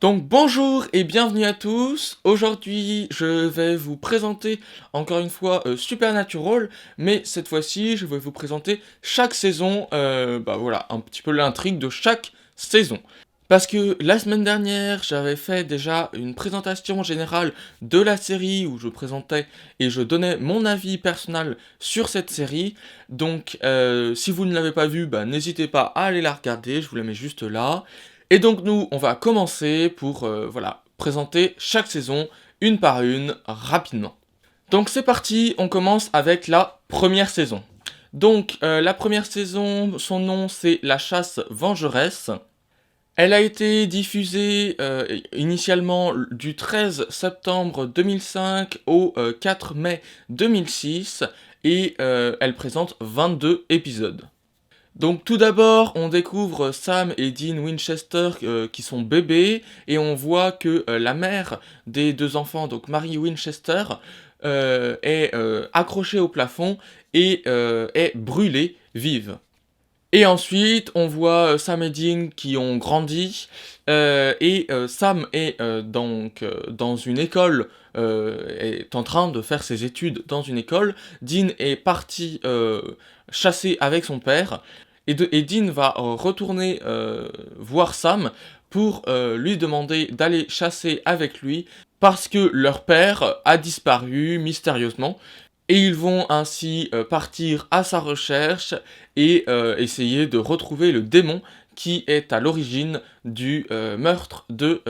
Donc bonjour et bienvenue à tous. Aujourd'hui, je vais vous présenter encore une fois Supernatural, mais cette fois-ci, je vais vous présenter chaque saison, voilà, un petit peu l'intrigue de chaque saison. Parce que la semaine dernière, j'avais fait déjà une présentation générale de la série où je présentais et je donnais mon avis personnel sur cette série. Donc, si vous ne l'avez pas vue, n'hésitez pas à aller la regarder, je vous la mets juste là. Et donc nous, on va commencer pour présenter chaque saison une par une rapidement. Donc c'est parti, on commence avec la première saison. Donc la première saison, son nom c'est La Chasse Vengeresse. Elle a été diffusée initialement du 13 septembre 2005 au 4 mai 2006 et elle présente 22 épisodes. Donc tout d'abord, on découvre Sam et Dean Winchester qui sont bébés et on voit que la mère des deux enfants, donc Mary Winchester, est accrochée au plafond et est brûlée vive. Et ensuite, on voit Sam et Dean qui ont grandi et Sam est dans une école, est en train de faire ses études dans une école. Dean est parti chasser avec son père et Dean va retourner voir Sam pour lui demander d'aller chasser avec lui parce que leur père a disparu mystérieusement. Et ils vont ainsi partir à sa recherche et essayer de retrouver le démon qui est à l'origine du meurtre de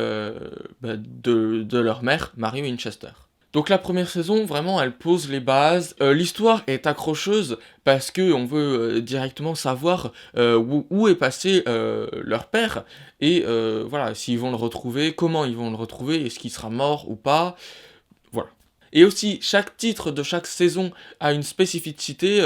leur mère, Mary Winchester. Donc la première saison, vraiment, elle pose les bases. L'histoire est accrocheuse parce que on veut directement savoir où est passé leur père et voilà, s'ils vont le retrouver, comment ils vont le retrouver, est-ce qu'il sera mort ou pas. Voilà. Et aussi, chaque titre de chaque saison a une spécificité,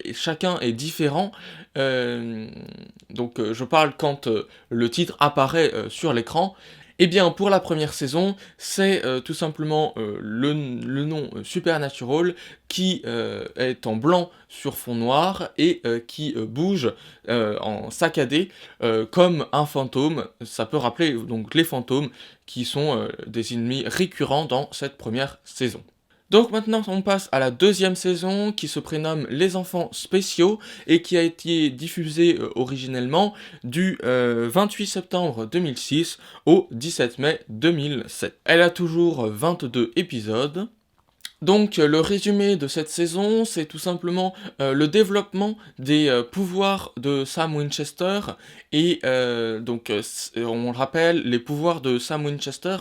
et chacun est différent. Je parle quand le titre apparaît sur l'écran. Eh bien, pour la première saison, c'est tout simplement le nom Supernatural qui est en blanc sur fond noir et qui bouge en saccadé comme un fantôme. Ça peut rappeler donc les fantômes qui sont des ennemis récurrents dans cette première saison. Donc maintenant on passe à la deuxième saison qui se prénomme Les Enfants Spéciaux et qui a été diffusée originellement du 28 septembre 2006 au 17 mai 2007. Elle a toujours 22 épisodes. Donc le résumé de cette saison, c'est tout simplement le développement des pouvoirs de Sam Winchester et on le rappelle, les pouvoirs de Sam Winchester,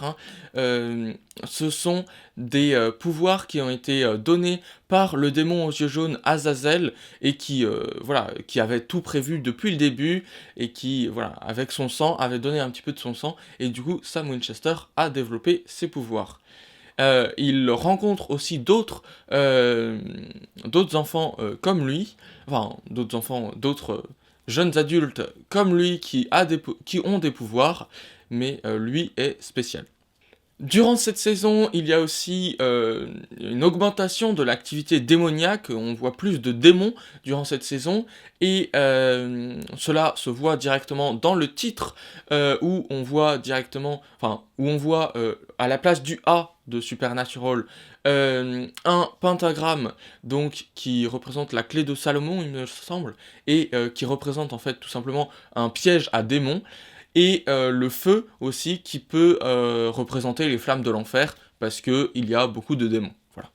ce sont des pouvoirs qui ont été donnés par le démon aux yeux jaunes Azazel et qui avait tout prévu depuis le début et qui, avec son sang, avait donné un petit peu de son sang et du coup Sam Winchester a développé ses pouvoirs. Il rencontre aussi d'autres enfants comme lui, d'autres jeunes adultes comme lui qui ont des pouvoirs, mais lui est spécial. Durant cette saison, il y a aussi une augmentation de l'activité démoniaque, on voit plus de démons durant cette saison, et cela se voit directement dans le titre, où on voit à la place du A de Supernatural, un pentagramme donc qui représente la clé de Salomon, il me semble, et qui représente en fait tout simplement un piège à démons, et le feu aussi qui peut représenter les flammes de l'enfer parce qu'il y a beaucoup de démons. Voilà.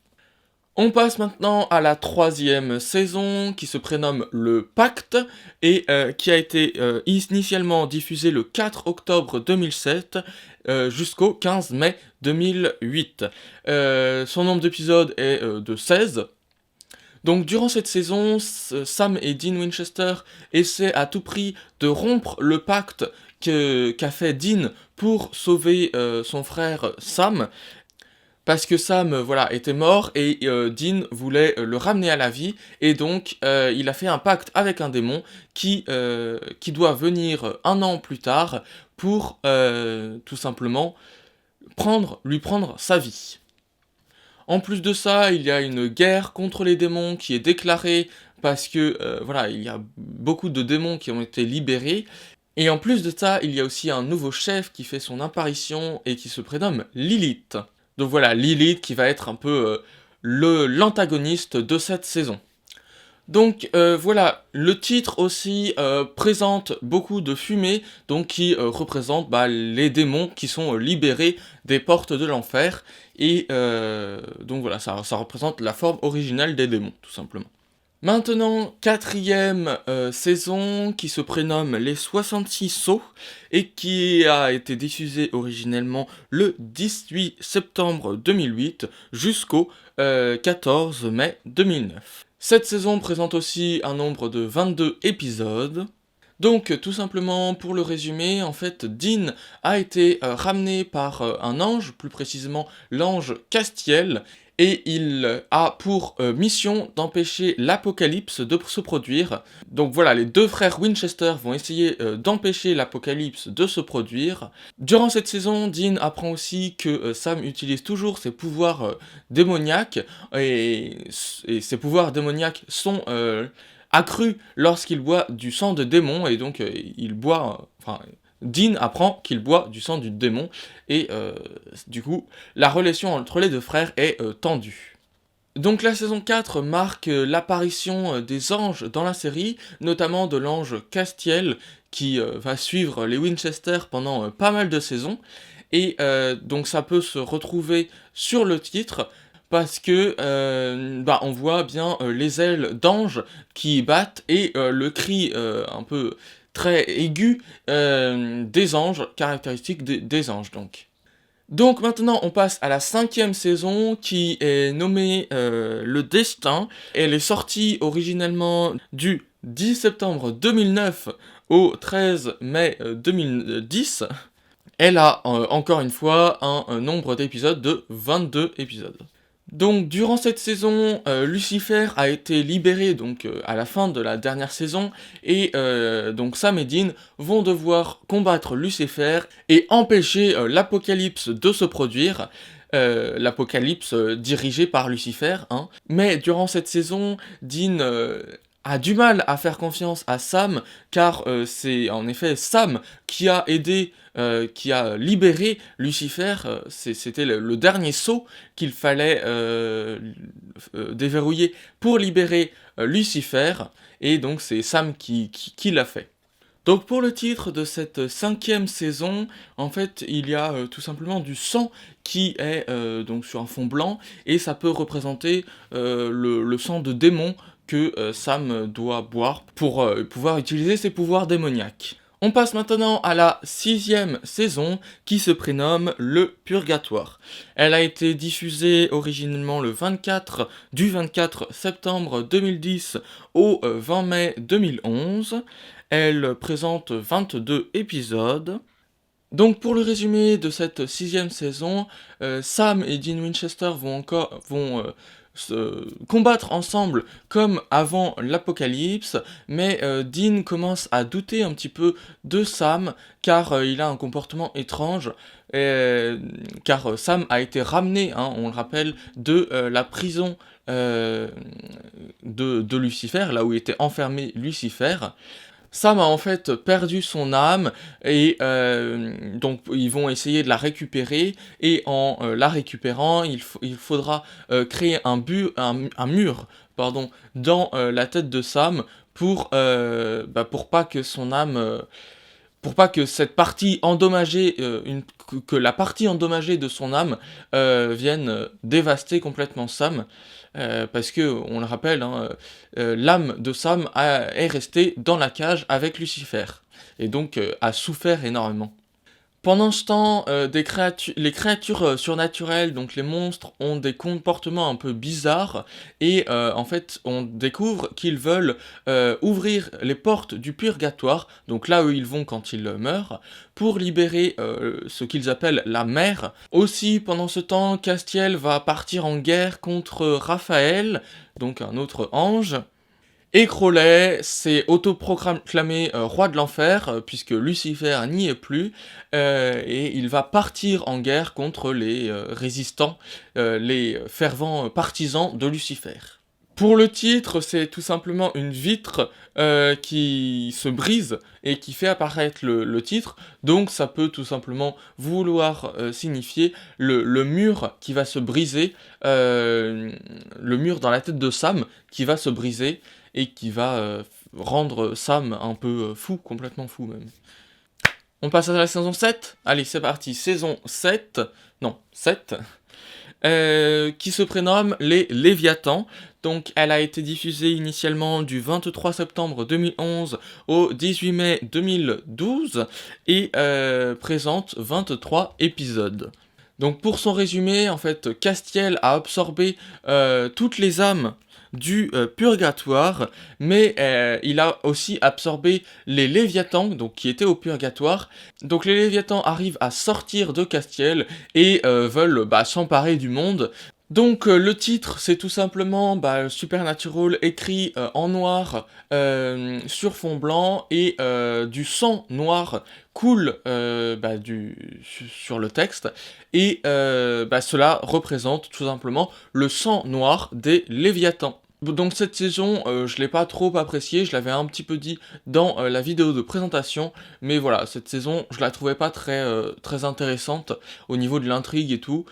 On passe maintenant à la troisième saison qui se prénomme Le Pacte et qui a été initialement diffusée le 4 octobre 2007 jusqu'au 15 mai 2008. Son nombre d'épisodes est de 16. Donc durant cette saison, Sam et Dean Winchester essaient à tout prix de rompre le pacte qu'a fait Dean pour sauver son frère Sam, parce que Sam était mort et Dean voulait le ramener à la vie, et donc il a fait un pacte avec un démon qui doit venir un an plus tard pour tout simplement lui prendre sa vie. En plus de ça, il y a une guerre contre les démons qui est déclarée parce que il y a beaucoup de démons qui ont été libérés Et en plus de ça, il y a aussi un nouveau chef qui fait son apparition et qui se prénomme Lilith. Donc voilà, Lilith qui va être un peu l'antagoniste de cette saison. Donc voilà, le titre aussi présente beaucoup de fumée, donc qui représente les démons qui sont libérés des portes de l'enfer, et donc voilà, ça représente la forme originale des démons, tout simplement. Maintenant, quatrième saison qui se prénomme Les 66 Sceaux et qui a été diffusée originellement le 18 septembre 2008 jusqu'au 14 mai 2009. Cette saison présente aussi un nombre de 22 épisodes. Donc tout simplement pour le résumer, en fait Dean a été ramené par un ange, plus précisément l'ange Castiel, et il a pour mission d'empêcher l'apocalypse de se produire. Donc voilà, les deux frères Winchester vont essayer d'empêcher l'apocalypse de se produire. Durant cette saison, Dean apprend aussi que Sam utilise toujours ses pouvoirs démoniaques, et ses pouvoirs démoniaques sont accrus lorsqu'il boit du sang de démon, et donc il boit... Dean apprend qu'il boit du sang du démon, et du coup, la relation entre les deux frères est tendue. Donc la saison 4 marque l'apparition des anges dans la série, notamment de l'ange Castiel, qui va suivre les Winchester pendant pas mal de saisons, et donc ça peut se retrouver sur le titre, parce que on voit bien les ailes d'ange qui battent, et le cri un peu très aigu des anges, caractéristique des anges donc. Donc maintenant on passe à la 5e saison qui est nommée Le Destin. Elle est sortie originellement du 10 septembre 2009 au 13 mai 2010. Elle a encore une fois un nombre d'épisodes de 22 épisodes. Donc durant cette saison, Lucifer a été libéré donc à la fin de la dernière saison, et donc Sam et Dean vont devoir combattre Lucifer et empêcher l'apocalypse de se produire. L'apocalypse dirigée par Lucifer, hein. Mais durant cette saison, Dean a du mal à faire confiance à Sam, car c'est en effet Sam qui a aidé, qui a libéré Lucifer. C'était le dernier sceau qu'il fallait déverrouiller pour libérer Lucifer, et donc c'est Sam qui l'a fait. Donc pour le titre de cette 5e saison, en fait, il y a tout simplement du sang qui est donc sur un fond blanc, et ça peut représenter le sang de démon que Sam doit boire pour pouvoir utiliser ses pouvoirs démoniaques. On passe maintenant à la 6e saison qui se prénomme Le Purgatoire. Elle a été diffusée originellement du 24 septembre 2010 au 20 mai 2011. Elle présente 22 épisodes. Donc pour le résumé de cette 6e saison, Sam et Dean Winchester vont se combattre ensemble comme avant l'apocalypse, mais Dean commence à douter un petit peu de Sam, car il a un comportement étrange, car Sam a été ramené, hein, on le rappelle, de la prison de Lucifer, là où était enfermé Lucifer. Sam a en fait perdu son âme, et donc ils vont essayer de la récupérer, et en la récupérant, il faudra créer un mur dans la tête de Sam pour pas que son âme... pour pas que cette partie endommagée, que la partie endommagée de son âme vienne dévaster complètement Sam. Parce que, on le rappelle, hein, l'âme de Sam est restée dans la cage avec Lucifer, et donc a souffert énormément. Pendant ce temps, les créatures surnaturelles, donc les monstres, ont des comportements un peu bizarres, et en fait, on découvre qu'ils veulent ouvrir les portes du purgatoire, donc là où ils vont quand ils meurent, pour libérer ce qu'ils appellent la mer. Aussi, pendant ce temps, Castiel va partir en guerre contre Raphaël, donc un autre ange. Et Crowley s'est autoproclamé roi de l'enfer, puisque Lucifer n'y est plus, et il va partir en guerre contre les résistants, les fervents partisans de Lucifer. Pour le titre, c'est tout simplement une vitre, qui se brise et qui fait apparaître le titre, donc ça peut tout simplement vouloir, signifier le mur qui va se briser, le mur dans la tête de Sam qui va se briser et qui va, rendre Sam un peu, fou, complètement fou même. On passe à la saison 7. Allez, c'est parti, saison 7. Non, 7. Qui se prénomme Les Léviathans. Donc elle a été diffusée initialement du 23 septembre 2011 au 18 mai 2012 et présente 23 épisodes. Donc pour son résumé, en fait, Castiel a absorbé toutes les âmes du purgatoire, mais il a aussi absorbé les Léviathans, donc qui étaient au purgatoire. Donc les Léviathans arrivent à sortir de Castiel et veulent s'emparer du monde. Donc le titre, c'est tout simplement Supernatural écrit en noir sur fond blanc et du sang noir coule sur le texte et cela représente tout simplement le sang noir des Léviathans. Donc cette saison, je l'ai pas trop appréciée, je l'avais un petit peu dit dans la vidéo de présentation, mais voilà, cette saison, je la trouvais pas très intéressante au niveau de l'intrigue et tout.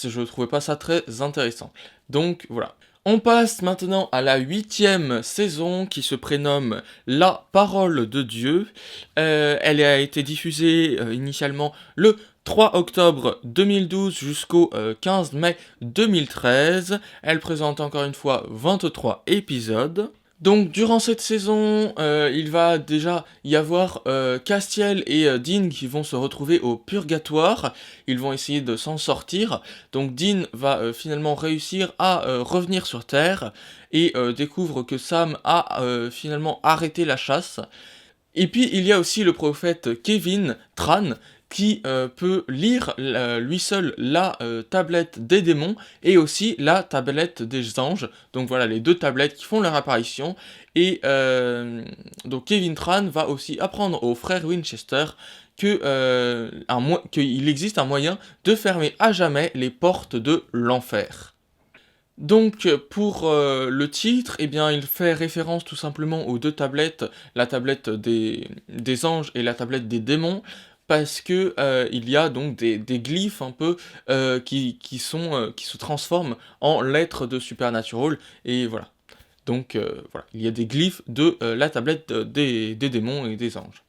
Je trouvais pas ça très intéressant. Donc voilà. On passe maintenant à la 8e saison qui se prénomme La Parole de Dieu. Elle a été diffusée initialement le 3 octobre 2012 jusqu'au 15 mai 2013. Elle présente encore une fois 23 épisodes. Donc durant cette saison, il va déjà y avoir Castiel et Dean qui vont se retrouver au purgatoire. Ils vont essayer de s'en sortir. Donc Dean va finalement réussir à revenir sur Terre et découvre que Sam a finalement arrêté la chasse. Et puis il y a aussi le prophète Kevin Tran qui peut lire lui seul la tablette des démons et aussi la tablette des anges. Donc voilà les deux tablettes qui font leur apparition. Et donc Kevin Tran va aussi apprendre aux frères Winchester qu'il existe un moyen de fermer à jamais les portes de l'enfer. Donc pour le titre, eh bien, il fait référence tout simplement aux deux tablettes, la tablette des anges et la tablette des démons, parce que il y a donc des glyphes un peu qui se transforment en lettres de Supernatural, et voilà. Donc voilà, il y a des glyphes de la tablette des démons et des anges.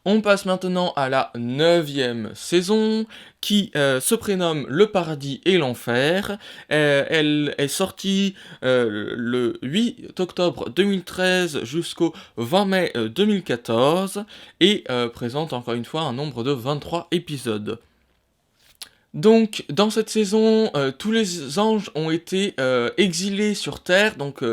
On passe maintenant à la 9e saison, qui se prénomme Le Paradis et l'Enfer. Elle est sortie le 8 octobre 2013 jusqu'au 20 mai 2014, et présente encore une fois un nombre de 23 épisodes. Donc, dans cette saison, tous les anges ont été exilés sur Terre, donc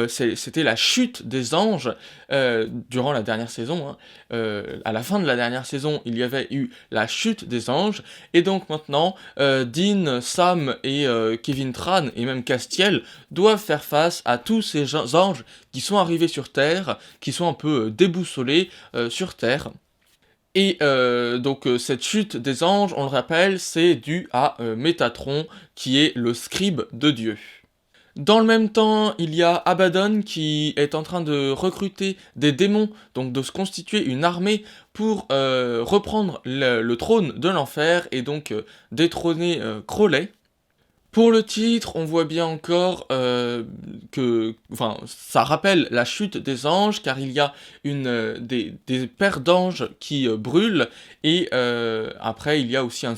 c'était la chute des anges durant la dernière saison. À la fin de la dernière saison, il y avait eu la chute des anges, et donc maintenant, Dean, Sam et Kevin Tran, et même Castiel, doivent faire face à tous ces anges qui sont arrivés sur Terre, qui sont un peu déboussolés sur Terre. Et donc cette chute des anges, on le rappelle, c'est dû à Métatron, qui est le scribe de Dieu. Dans le même temps, il y a Abaddon qui est en train de recruter des démons, donc de se constituer une armée pour reprendre le trône de l'enfer et donc détrôner Crowley. Pour le titre, on voit bien encore ça rappelle la chute des anges, car il y a des paires d'anges qui brûlent, et après il y a aussi un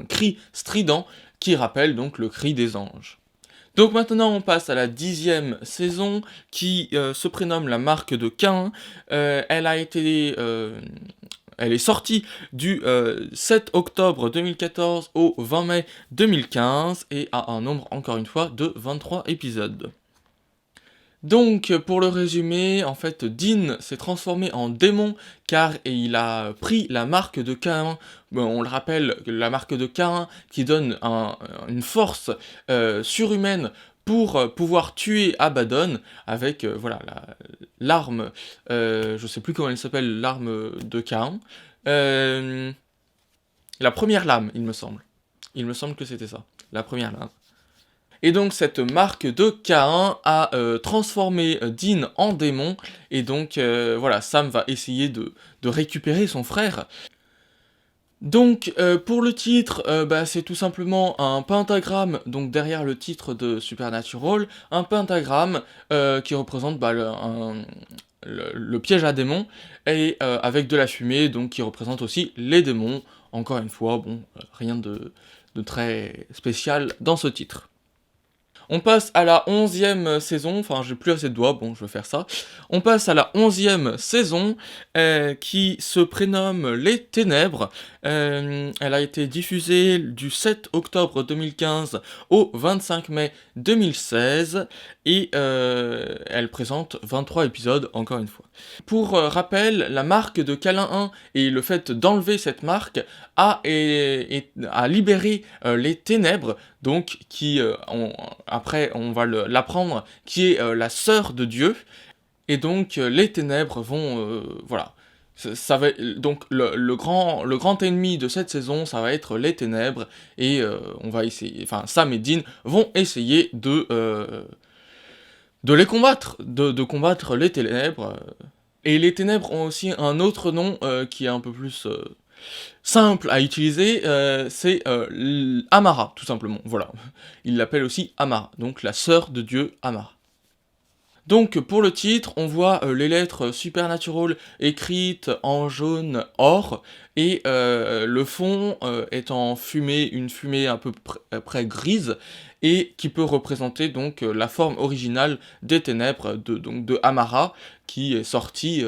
cri strident qui rappelle donc le cri des anges. Donc maintenant on passe à la 10e saison qui se prénomme La Marque de Caïn. Elle est sortie du 7 octobre 2014 au 20 mai 2015 et a un nombre, encore une fois, de 23 épisodes. Donc, pour le résumé, en fait, Dean s'est transformé en démon car il a pris la marque de Caïn. Bon, on le rappelle, la marque de Caïn qui donne une force surhumaine pour pouvoir tuer Abaddon avec l'arme, je sais plus comment elle s'appelle, l'arme de Caïn. La première lame, il me semble. Il me semble que c'était ça, la première lame. Et donc cette marque de Caïn a transformé Dean en démon, et donc voilà, Sam va essayer de récupérer son frère. Donc pour le titre, bah, c'est tout simplement un pentagramme, donc derrière le titre de Supernatural, un pentagramme qui représente bah, le piège à démons, et avec de la fumée, donc qui représente aussi les démons. Encore une fois, bon, rien de très spécial dans ce titre. On passe à la 11e saison, enfin j'ai plus assez de doigts, bon je vais faire ça. On passe à la 11e saison qui se prénomme Les Ténèbres. Elle a été diffusée du 7 octobre 2015 au 25 mai 2016 et elle présente 23 épisodes encore une fois. Pour rappel, la marque de Câlin 1 et le fait d'enlever cette marque a libéré les ténèbres, donc qui, après on va l'apprendre, qui est la sœur de Dieu, et donc les ténèbres vont, voilà, ça va, donc le grand ennemi de cette saison, ça va être les ténèbres, et on va essayer, enfin Sam et Dean vont essayer de les combattre, de combattre les ténèbres, et les ténèbres ont aussi un autre nom qui est un peu plus simple à utiliser, c'est Amara, tout simplement, voilà. Il l'appelle aussi Amara, donc la sœur de Dieu Amara. Donc pour le titre, on voit les lettres Supernatural écrites en jaune or, et le fond est en fumée, une fumée à peu près grise, et qui peut représenter donc la forme originale des ténèbres de Amara, qui est sortie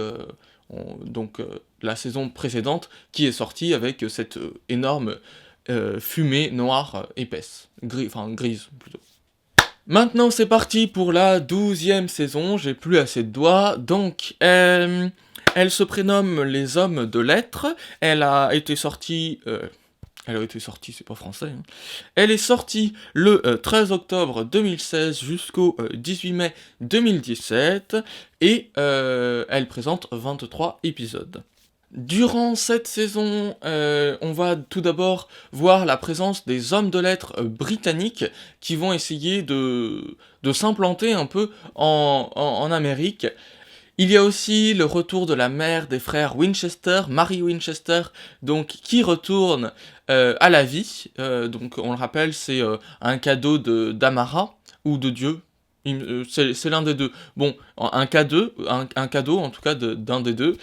la saison précédente, qui est sortie avec cette énorme fumée noire épaisse, grise plutôt. Maintenant c'est parti pour la 12e saison, j'ai plus assez de doigts, donc elle se prénomme Les Hommes de Lettres, elle a été sortie, c'est pas français, hein. Elle est sortie le 13 octobre 2016 jusqu'au 18 mai 2017, et elle présente 23 épisodes. Durant cette saison, on va tout d'abord voir la présence des hommes de lettres britanniques qui vont essayer de s'implanter un peu en Amérique. Il y a aussi le retour de la mère des frères Winchester, Mary Winchester, donc qui retourne à la vie. Donc on le rappelle, c'est un cadeau d'Amara, ou de Dieu. C'est l'un des deux. Bon, un cadeau en tout cas d'un des deux.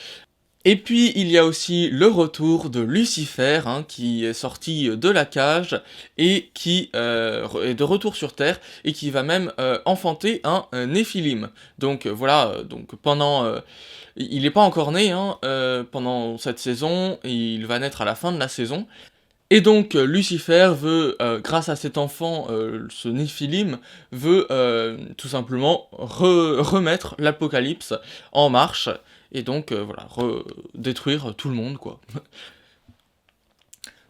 Et puis il y a aussi le retour de Lucifer, hein, qui est sorti de la cage et qui est de retour sur Terre, et qui va même enfanter un Néphilim. Donc voilà, donc pendant... il n'est pas encore né hein, pendant cette saison, et il va naître à la fin de la saison. Et donc Lucifer veut, grâce à cet enfant, ce Néphilim, veut tout simplement remettre l'apocalypse en marche, et donc voilà, détruire tout le monde, quoi.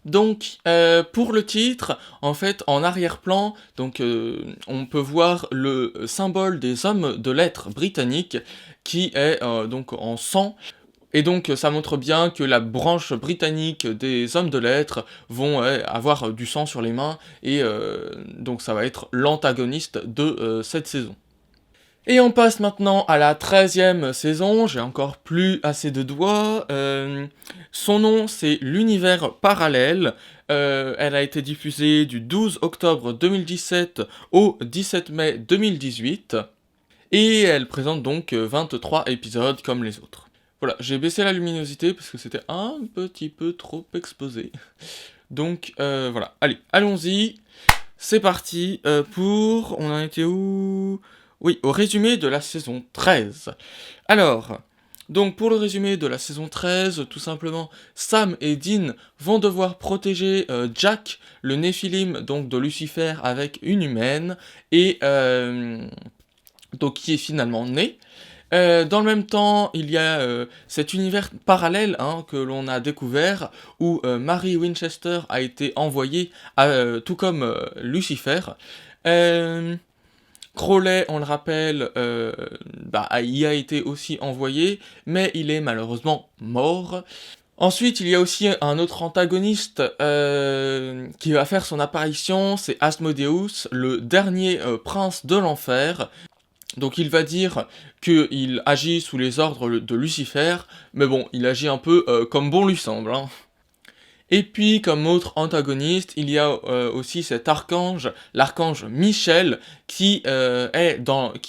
Donc pour le titre, en fait, en arrière-plan, donc on peut voir le symbole des hommes de lettres britanniques qui est donc en sang. Et donc ça montre bien que la branche britannique des hommes de lettres vont avoir du sang sur les mains, et donc ça va être l'antagoniste de cette saison. Et on passe maintenant à la 13e saison, j'ai encore plus assez de doigts. Son nom c'est L'Univers Parallèle. Elle a été diffusée du 12 octobre 2017 au 17 mai 2018. Et elle présente donc 23 épisodes comme les autres. Voilà, j'ai baissé la luminosité parce que c'était un petit peu trop exposé. Donc voilà, allez, allons-y. C'est parti pour... On en était où? Oui, au résumé de la saison 13. Alors, donc pour le résumé de la saison 13, tout simplement, Sam et Dean vont devoir protéger Jack, le Néphilim, donc de Lucifer, avec une humaine, et donc qui est finalement né. Dans le même temps, il y a cet univers parallèle hein, que l'on a découvert, où Mary Winchester a été envoyée, tout comme Lucifer. Crowley, on le rappelle, y a été aussi envoyé, mais il est malheureusement mort. Ensuite, il y a aussi un autre antagoniste qui va faire son apparition, c'est Asmodeus, le dernier prince de l'enfer. Donc il va dire qu'il agit sous les ordres de Lucifer, mais bon, il agit un peu comme bon lui semble, hein. Et puis, comme autre antagoniste, il y a aussi cet archange, l'archange Michel, qui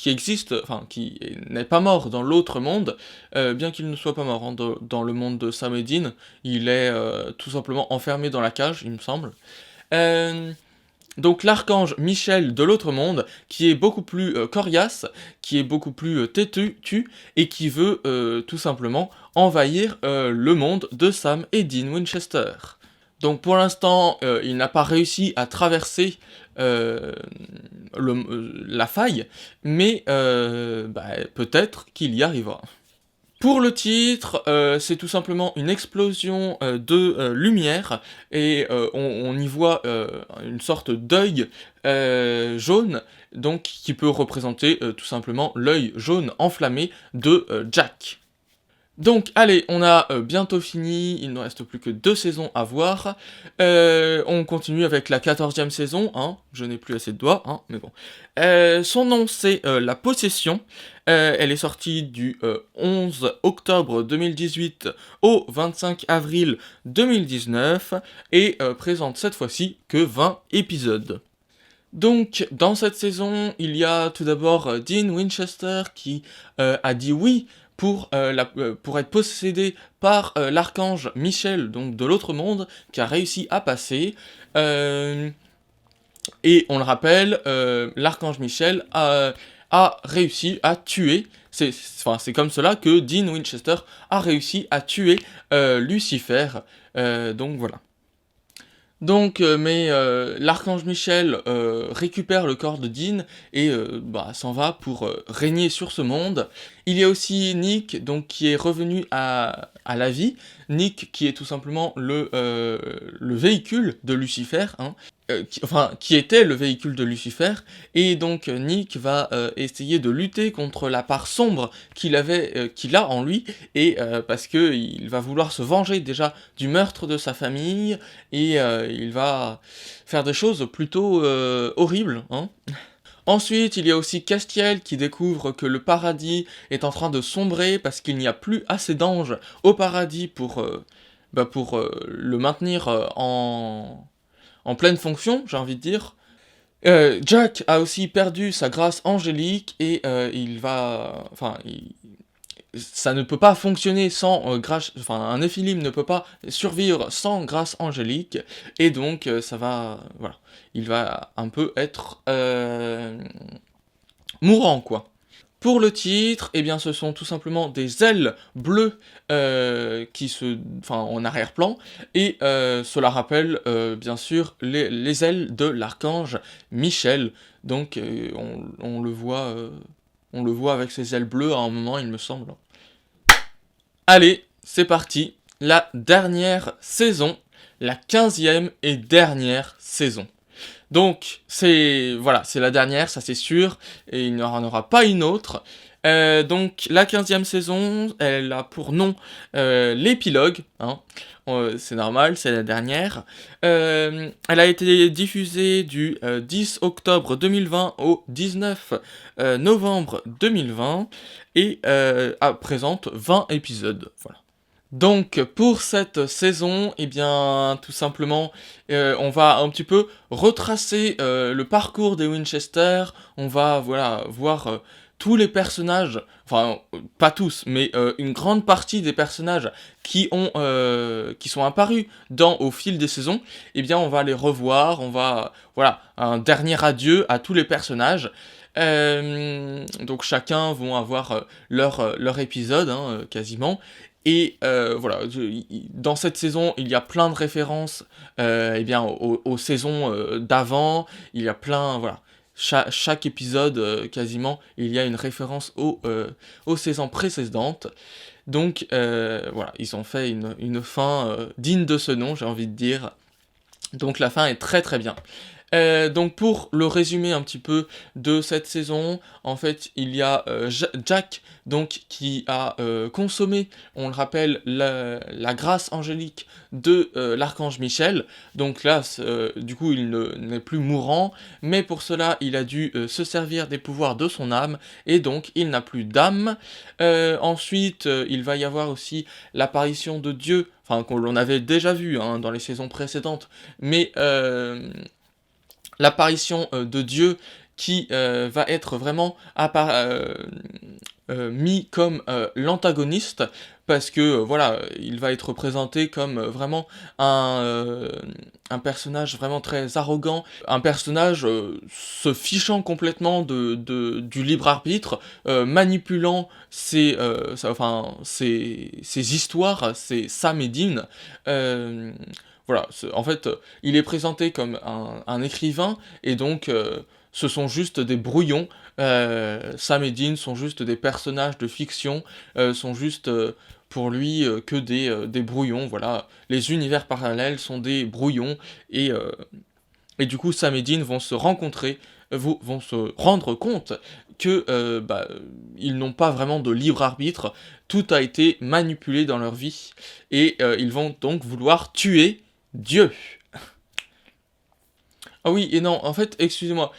existe, enfin, qui n'est pas mort dans l'autre monde, bien qu'il ne soit pas mort hein, dans le monde de Sam et Dean, il est tout simplement enfermé dans la cage, il me semble. Euh, donc l'archange Michel de l'autre monde, qui est beaucoup plus coriace, qui est beaucoup plus têtu, et qui veut tout simplement envahir le monde de Sam et Dean Winchester. Donc pour l'instant, il n'a pas réussi à traverser euh, la faille, mais peut-être qu'il y arrivera. Pour le titre, c'est tout simplement une explosion de lumière et on y voit une sorte d'œil jaune, donc qui peut représenter tout simplement l'œil jaune enflammé de Jack. Donc allez, on a bientôt fini, il ne reste plus que 2 saisons à voir. On continue avec la 14e saison, hein, je n'ai plus assez de doigts, hein, mais bon. Son nom c'est La Possession, elle est sortie du 11 octobre 2018 au 25 avril 2019 et présente cette fois-ci que 20 épisodes. Donc, dans cette saison, il y a tout d'abord Dean Winchester qui a dit oui pour être possédé par l'archange Michel, donc de l'autre monde, qui a réussi à passer. Et on le rappelle, l'archange Michel a réussi à tuer. C'est comme cela que Dean Winchester a réussi à tuer Lucifer. Donc voilà. Donc, l'archange Michel récupère le corps de Dean et s'en va pour régner sur ce monde. Il y a aussi Nick, donc qui est revenu à la vie. Nick, qui est tout simplement le véhicule de Lucifer, hein, qui était le véhicule de Lucifer. Et donc Nick va essayer de lutter contre la part sombre qu'il a en lui, et parce que il va vouloir se venger déjà du meurtre de sa famille. Et il va faire des choses plutôt horribles, hein. Ensuite, il y a aussi Castiel qui découvre que le paradis est en train de sombrer parce qu'il n'y a plus assez d'anges au paradis pour le maintenir en pleine fonction, j'ai envie de dire. Jack a aussi perdu sa grâce angélique et ça ne peut pas fonctionner sans grâce, enfin un Néphilim ne peut pas survivre sans grâce angélique, et donc voilà, il va un peu être mourant quoi. Pour le titre, eh bien ce sont tout simplement des ailes bleues en arrière-plan, et cela rappelle bien sûr les ailes de l'archange Michel, donc on le voit avec ses ailes bleues à un moment il me semble. Allez, c'est parti, la dernière saison, la 15e et dernière saison. Donc, c'est la dernière, ça c'est sûr, et il n'y en aura pas une autre. Donc, la 15e saison, elle a pour nom l'épilogue, hein. C'est normal, c'est la dernière. Elle a été diffusée du 10 octobre 2020 au 19 novembre 2020, et présente 20 épisodes, voilà. Donc pour cette saison, eh bien tout simplement, on va un petit peu retracer le parcours des Winchester. On va voir tous les personnages, enfin pas tous, mais une grande partie des personnages qui sont apparus au fil des saisons. Eh bien on va les revoir. On va un dernier adieu à tous les personnages. Donc chacun vont avoir leur épisode, hein, quasiment. Et dans cette saison, il y a plein de références aux saisons d'avant. Il y a plein, chaque épisode, quasiment, il y a une référence aux saisons précédentes. Donc ils ont fait une fin digne de ce nom, j'ai envie de dire. Donc la fin est très très bien. Donc pour le résumé un petit peu de cette saison, en fait, il y a, Jack donc qui a, consommé, on le rappelle, la grâce angélique de, l'archange Michel. Donc là, du coup, n'est plus mourant, mais pour cela, il a dû, se servir des pouvoirs de son âme et donc il n'a plus d'âme. Ensuite, il va y avoir aussi l'apparition de Dieu, enfin qu'on l'on avait déjà vu, hein, dans les saisons précédentes, mais l'apparition de Dieu qui va être vraiment mis comme l'antagoniste, parce que voilà, il va être présenté comme vraiment un personnage vraiment très arrogant, un personnage se fichant complètement du libre arbitre, manipulant ses histoires, ses Sam et Dean. Voilà, en fait, il est présenté comme un écrivain, et donc ce sont juste des brouillons. Sam et Dean sont juste des personnages de fiction, sont juste pour lui que des brouillons, voilà. Les univers parallèles sont des brouillons, et du coup Sam et Dean vont se rencontrer, vont se rendre compte que ils n'ont pas vraiment de libre arbitre, tout a été manipulé dans leur vie, et ils vont donc vouloir tuer Dieu. Ah oui, et non, en fait, excusez-moi,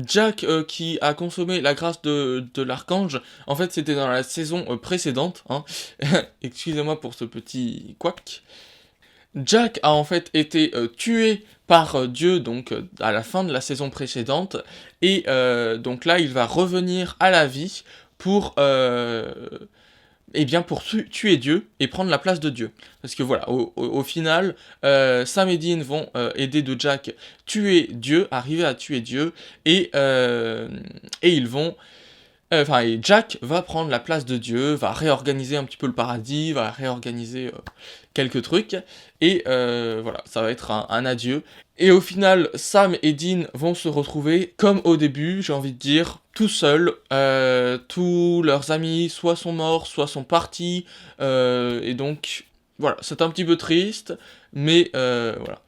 Jack qui a consommé la grâce de l'archange, en fait, c'était dans la saison précédente, hein. Excusez-moi pour ce petit couac. Jack a en fait été tué par Dieu, donc à la fin de la saison précédente, et donc là, il va revenir à la vie pour eh bien pour tuer Dieu et prendre la place de Dieu. Parce que voilà, au final, Sam et Dean vont aider de Jack tuer Dieu, arriver à tuer Dieu, et ils vont... et Jack va prendre la place de Dieu, va réorganiser un petit peu le paradis, va réorganiser quelques trucs, et voilà, ça va être un adieu. Et au final, Sam et Dean vont se retrouver, comme au début, j'ai envie de dire, tout seuls. Tous leurs amis soit sont morts, soit sont partis, et donc, voilà, c'est un petit peu triste, mais voilà.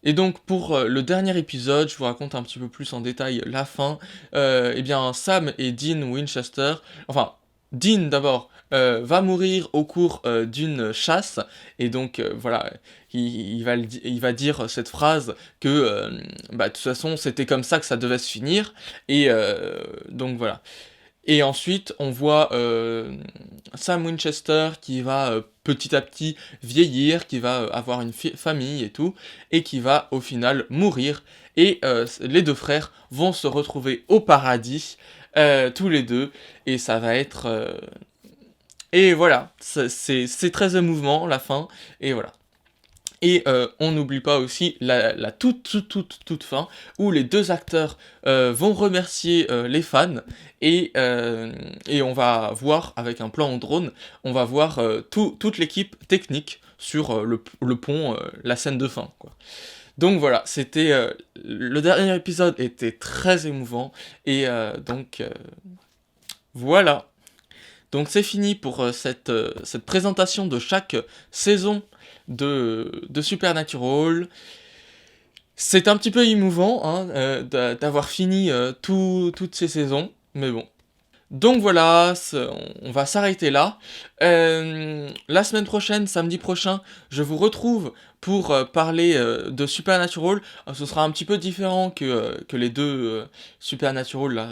Et donc pour le dernier épisode, je vous raconte un petit peu plus en détail la fin. Eh bien Sam et Dean Winchester, enfin Dean d'abord, va mourir au cours d'une chasse, et donc voilà, il va dire cette phrase que de toute façon c'était comme ça que ça devait se finir, et donc voilà. Et ensuite, on voit Sam Winchester qui va petit à petit vieillir, qui va avoir une famille et tout, et qui va au final mourir. Et les deux frères vont se retrouver au paradis, tous les deux, et ça va être... Et voilà, c'est très émouvant, la fin, et voilà. Et on n'oublie pas aussi la toute fin, où les deux acteurs vont remercier les fans, et on va voir, avec un plan en drone, on va voir toute l'équipe technique sur le pont, la scène de fin, quoi. Donc voilà, c'était... le dernier épisode était très émouvant, et voilà. Donc c'est fini pour cette présentation de chaque saison de Supernatural. C'est un petit peu émouvant hein, d'avoir fini toutes ces saisons, mais bon. Donc voilà, on va s'arrêter là. La semaine prochaine, samedi prochain, je vous retrouve pour parler de Supernatural. Ce sera un petit peu différent que les deux Supernatural, là,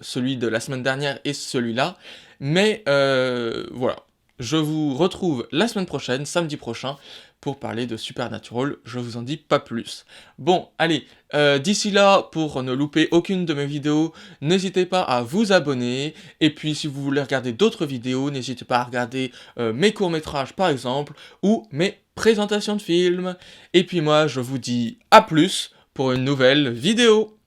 celui de la semaine dernière et celui-là. Mais voilà, je vous retrouve la semaine prochaine, samedi prochain, pour parler de Supernatural, je vous en dis pas plus. Bon, allez, d'ici là, pour ne louper aucune de mes vidéos, n'hésitez pas à vous abonner, et puis si vous voulez regarder d'autres vidéos, n'hésitez pas à regarder mes courts-métrages par exemple, ou mes présentations de films. Et puis moi, je vous dis à plus pour une nouvelle vidéo.